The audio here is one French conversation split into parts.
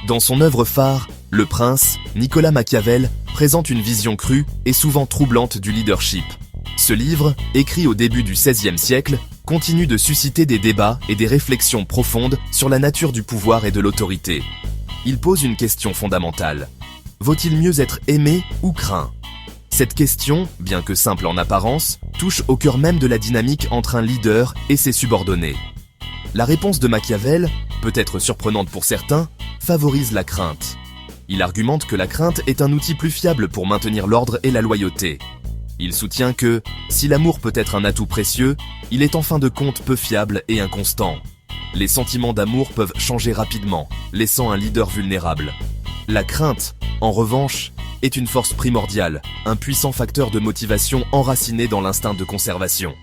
Dans son œuvre phare, Le Prince, Nicolas Machiavel présente une vision crue et souvent troublante du leadership. Ce livre, écrit au début du XVIe siècle, continue de susciter des débats et des réflexions profondes sur la nature du pouvoir et de l'autorité. Il pose une question fondamentale. Vaut-il mieux être aimé ou craint ? Cette question, bien que simple en apparence, touche au cœur même de la dynamique entre un leader et ses subordonnés. La réponse de Machiavel, peut-être surprenante pour certains, favorise la crainte. Il argumente que la crainte est un outil plus fiable pour maintenir l'ordre et la loyauté. Il soutient que, si l'amour peut être un atout précieux, il est en fin de compte peu fiable et inconstant. Les sentiments d'amour peuvent changer rapidement, laissant un leader vulnérable. La crainte, en revanche, est une force primordiale, un puissant facteur de motivation enraciné dans l'instinct de conservation.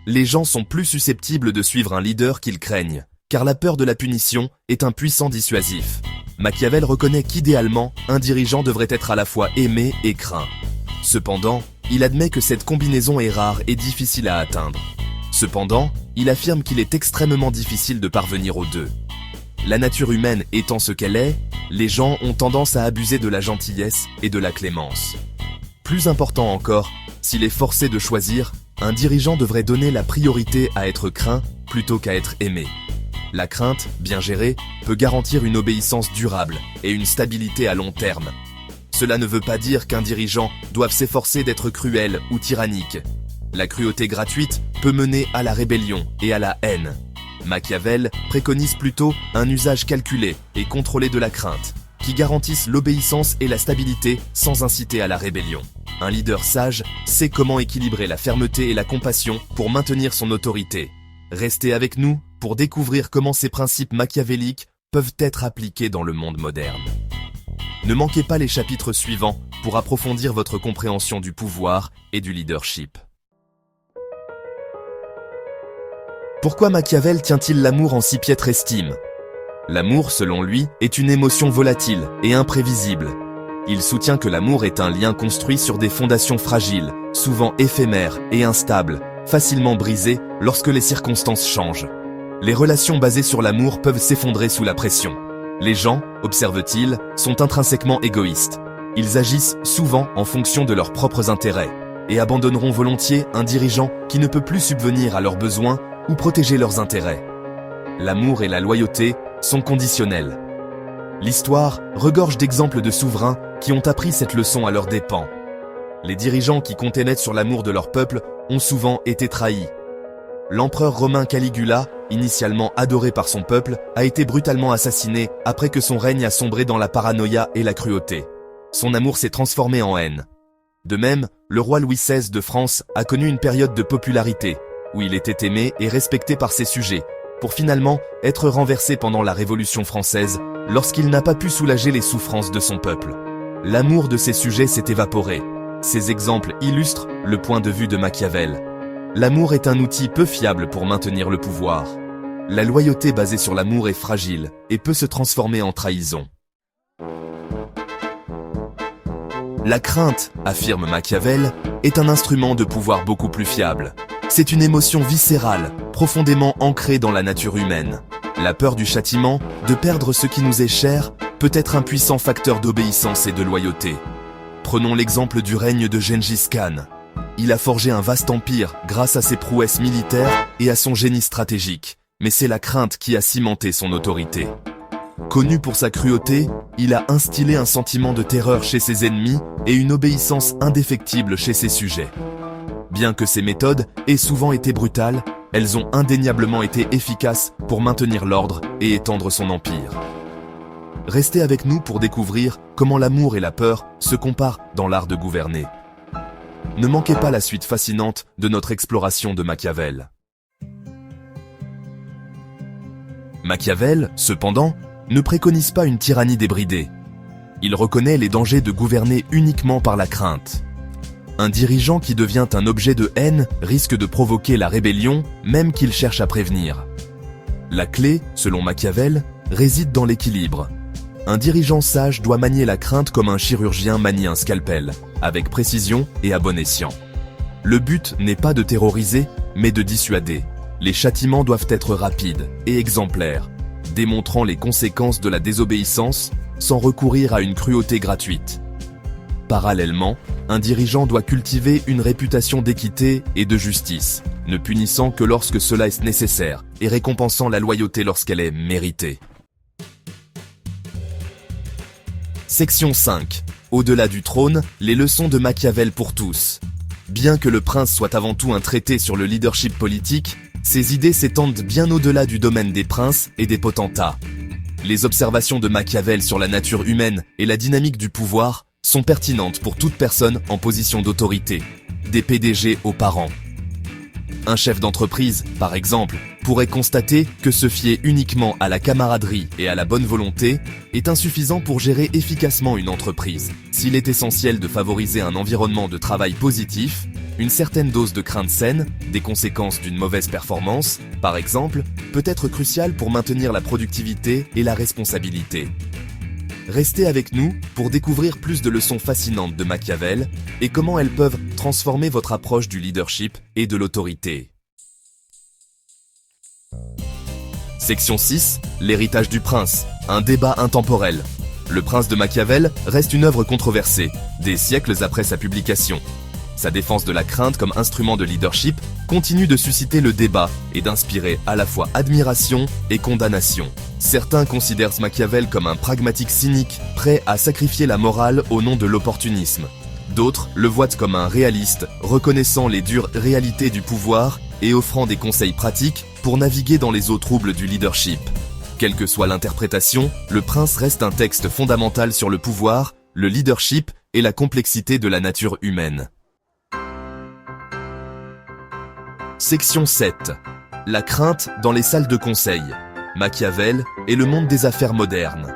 Les gens sont plus susceptibles de suivre un leader qu'ils craignent, car la peur de la punition est un puissant dissuasif. Machiavel reconnaît qu'idéalement, un dirigeant devrait être à la fois aimé et craint. Cependant, il admet que cette combinaison est rare et difficile à atteindre. Cependant, il affirme qu'il est extrêmement difficile de parvenir aux deux. La nature humaine étant ce qu'elle est, les gens ont tendance à abuser de la gentillesse et de la clémence. Plus important encore, s'il est forcé de choisir, un dirigeant devrait donner la priorité à être craint plutôt qu'à être aimé. La crainte, bien gérée, peut garantir une obéissance durable et une stabilité à long terme. Cela ne veut pas dire qu'un dirigeant doive s'efforcer d'être cruel ou tyrannique. La cruauté gratuite peut mener à la rébellion et à la haine. Machiavel préconise plutôt un usage calculé et contrôlé de la crainte, qui garantisse l'obéissance et la stabilité sans inciter à la rébellion. Un leader sage sait comment équilibrer la fermeté et la compassion pour maintenir son autorité. Restez avec nous pour découvrir comment ces principes machiavéliques peuvent être appliqués dans le monde moderne. Ne manquez pas les chapitres suivants pour approfondir votre compréhension du pouvoir et du leadership. Pourquoi Machiavel tient-il l'amour en si piètre estime ? L'amour, selon lui, est une émotion volatile et imprévisible. Il soutient que l'amour est un lien construit sur des fondations fragiles, souvent éphémères et instables, facilement brisées lorsque les circonstances changent. Les relations basées sur l'amour peuvent s'effondrer sous la pression. Les gens, observe-t-il, sont intrinsèquement égoïstes. Ils agissent souvent en fonction de leurs propres intérêts et abandonneront volontiers un dirigeant qui ne peut plus subvenir à leurs besoins ou protéger leurs intérêts. L'amour et la loyauté sont conditionnels. L'histoire regorge d'exemples de souverains qui ont appris cette leçon à leurs dépens. Les dirigeants qui comptaient net sur l'amour de leur peuple ont souvent été trahis. L'empereur romain Caligula, initialement adoré par son peuple, a été brutalement assassiné après que son règne a sombré dans la paranoïa et la cruauté. Son amour s'est transformé en haine. De même, le roi Louis XVI de France a connu une période de popularité, où il était aimé et respecté par ses sujets, pour finalement être renversé pendant la Révolution française, lorsqu'il n'a pas pu soulager les souffrances de son peuple. L'amour de ses sujets s'est évaporé. Ces exemples illustrent le point de vue de Machiavel. L'amour est un outil peu fiable pour maintenir le pouvoir. La loyauté basée sur l'amour est fragile et peut se transformer en trahison. La crainte, affirme Machiavel, est un instrument de pouvoir beaucoup plus fiable. C'est une émotion viscérale, profondément ancrée dans la nature humaine. La peur du châtiment, de perdre ce qui nous est cher, peut être un puissant facteur d'obéissance et de loyauté. Prenons l'exemple du règne de Gengis Khan. Il a forgé un vaste empire grâce à ses prouesses militaires et à son génie stratégique, mais c'est la crainte qui a cimenté son autorité. Connu pour sa cruauté, il a instillé un sentiment de terreur chez ses ennemis et une obéissance indéfectible chez ses sujets. Bien que ces méthodes aient souvent été brutales, elles ont indéniablement été efficaces pour maintenir l'ordre et étendre son empire. Restez avec nous pour découvrir comment l'amour et la peur se comparent dans l'art de gouverner. Ne manquez pas la suite fascinante de notre exploration de Machiavel. Machiavel, cependant, ne préconise pas une tyrannie débridée. Il reconnaît les dangers de gouverner uniquement par la crainte. Un dirigeant qui devient un objet de haine risque de provoquer la rébellion, même qu'il cherche à prévenir. La clé, selon Machiavel, réside dans l'équilibre. Un dirigeant sage doit manier la crainte comme un chirurgien manie un scalpel, avec précision et à bon escient. Le but n'est pas de terroriser, mais de dissuader. Les châtiments doivent être rapides et exemplaires, démontrant les conséquences de la désobéissance sans recourir à une cruauté gratuite. Parallèlement, un dirigeant doit cultiver une réputation d'équité et de justice, ne punissant que lorsque cela est nécessaire et récompensant la loyauté lorsqu'elle est méritée. Section 5. Au-delà du trône, les leçons de Machiavel pour tous. Bien que Le Prince soit avant tout un traité sur le leadership politique, ses idées s'étendent bien au-delà du domaine des princes et des potentats. Les observations de Machiavel sur la nature humaine et la dynamique du pouvoir sont pertinentes pour toute personne en position d'autorité, des PDG aux parents. Un chef d'entreprise, par exemple, pourrait constater que se fier uniquement à la camaraderie et à la bonne volonté est insuffisant pour gérer efficacement une entreprise. S'il est essentiel de favoriser un environnement de travail positif, une certaine dose de crainte saine, des conséquences d'une mauvaise performance, par exemple, peut être cruciale pour maintenir la productivité et la responsabilité. Restez avec nous pour découvrir plus de leçons fascinantes de Machiavel et comment elles peuvent transformer votre approche du leadership et de l'autorité. Section 6. L'héritage du prince. Un débat intemporel. Le Prince de Machiavel reste une œuvre controversée, des siècles après sa publication. Sa défense de la crainte comme instrument de leadership continue de susciter le débat et d'inspirer à la fois admiration et condamnation. Certains considèrent Machiavel comme un pragmatique cynique, prêt à sacrifier la morale au nom de l'opportunisme. D'autres le voient comme un réaliste, reconnaissant les dures réalités du pouvoir et offrant des conseils pratiques pour naviguer dans les eaux troubles du leadership. Quelle que soit l'interprétation, Le Prince reste un texte fondamental sur le pouvoir, le leadership et la complexité de la nature humaine. Section 7. La crainte dans les salles de conseil. Machiavel et le monde des affaires modernes.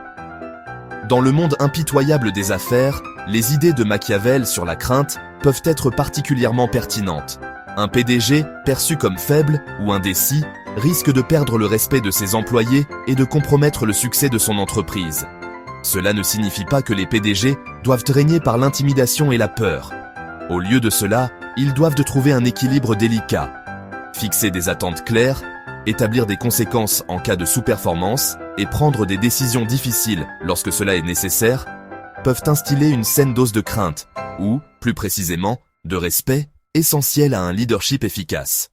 Dans le monde impitoyable des affaires, les idées de Machiavel sur la crainte peuvent être particulièrement pertinentes. Un PDG, perçu comme faible ou indécis, risque de perdre le respect de ses employés et de compromettre le succès de son entreprise. Cela ne signifie pas que les PDG doivent régner par l'intimidation et la peur. Au lieu de cela, ils doivent trouver un équilibre délicat. Fixer des attentes claires, établir des conséquences en cas de sous-performance et prendre des décisions difficiles lorsque cela est nécessaire, peuvent instiller une saine dose de crainte, ou, plus précisément, de respect, essentiel à un leadership efficace.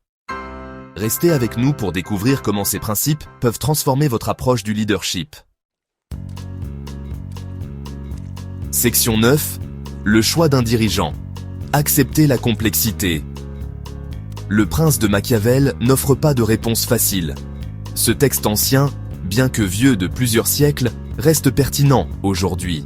Restez avec nous pour découvrir comment ces principes peuvent transformer votre approche du leadership. Section 9. Le choix d'un dirigeant. Accepter la complexité. Le Prince de Machiavel n'offre pas de réponse facile. Ce texte ancien, bien que vieux de plusieurs siècles, reste pertinent aujourd'hui.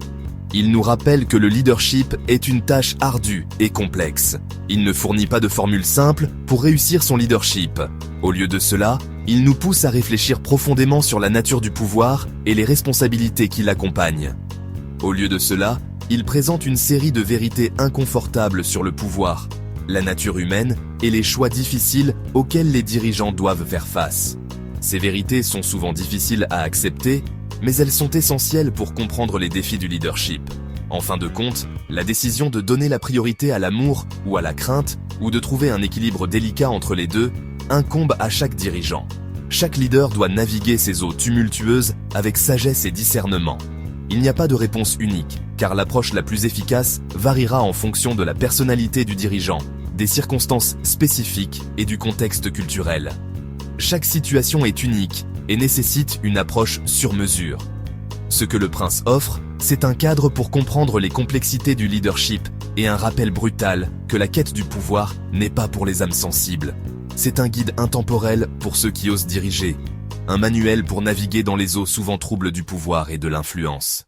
Il nous rappelle que le leadership est une tâche ardue et complexe. Il ne fournit pas de formule simple pour réussir son leadership. Au lieu de cela, il nous pousse à réfléchir profondément sur la nature du pouvoir et les responsabilités qui l'accompagnent. Au lieu de cela, il présente une série de vérités inconfortables sur le pouvoir, la nature humaine et les choix difficiles auxquels les dirigeants doivent faire face. Ces vérités sont souvent difficiles à accepter, mais elles sont essentielles pour comprendre les défis du leadership. En fin de compte, la décision de donner la priorité à l'amour ou à la crainte, ou de trouver un équilibre délicat entre les deux, incombe à chaque dirigeant. Chaque leader doit naviguer ces eaux tumultueuses avec sagesse et discernement. Il n'y a pas de réponse unique, car l'approche la plus efficace variera en fonction de la personnalité du dirigeant, des circonstances spécifiques et du contexte culturel. Chaque situation est unique et nécessite une approche sur mesure. Ce que le Prince offre, c'est un cadre pour comprendre les complexités du leadership et un rappel brutal que la quête du pouvoir n'est pas pour les âmes sensibles. C'est un guide intemporel pour ceux qui osent diriger, un manuel pour naviguer dans les eaux souvent troubles du pouvoir et de l'influence.